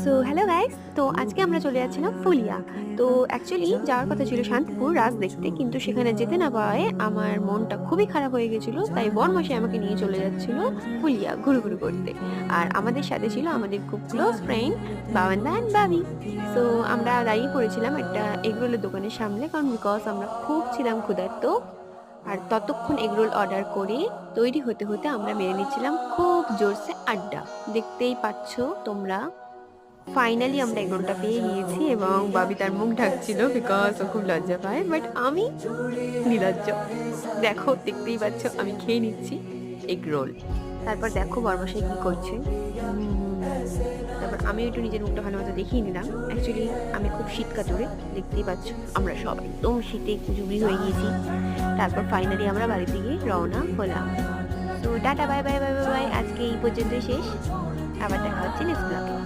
So hello guys, তো আজকে আমরা চলে যাচ্ছিলাম ফুলিয়া। তো অ্যাকচুয়ালি যাওয়ার কথা ছিল শান্তিপুর রাজ দেখতে, কিন্তু সেখানে যেতে না পারায় আমার মনটা খুবই খারাপ হয়ে গেছিলো। তাই বরমাসে আমাকে নিয়ে চলে যাচ্ছিল ফুলিয়া ঘুরু করতে। আর আমাদের সাথে ছিল আমাদের খুব ক্লোজ ফ্রেন্ড বাবান্দা অ্যান্ড বাবি। সো আমরা দাঁড়িয়ে পড়েছিলাম একটা এগরোলের দোকানের সামনে, কারণ বিকজ আমরা খুব ছিলাম ক্ষুধার্ত। আর ততক্ষণ এগরোল অর্ডার করে তৈরি হতে হতে আমরা মেরে নিচ্ছিলাম খুব জোরসে আড্ডা। দেখতেই পাচ্ছ তোমরা, ফাইনালি আমরা এগরোলটা পেয়ে গিয়েছি এবং বাবি তার মুখ ঢাকছিল বিকজ ও খুব লজ্জা পায়, বাট আমি নির্লজ্জ। দেখো, দেখতেই পাচ্ছ আমি খেয়ে নিচ্ছি এগরোল। তারপর দেখো বর্মশাই কি করছে। তারপর আমি একটু নিজের মুখটা ভালো মতো দেখিয়ে নিলাম। অ্যাকচুয়ালি আমি খুব শীত কাতুরে, দেখতেই পাচ্ছ আমরা সব একদম শীতে জুবড়ি হয়ে গিয়েছি। তারপর ফাইনালি আমরা বাড়ির দিকে রওনা হলাম। তো tata, bye bye bye bye bye, আজকে এই পর্যন্তই শেষ। আবার দেখা হচ্ছে নেক্সট ব্লগে।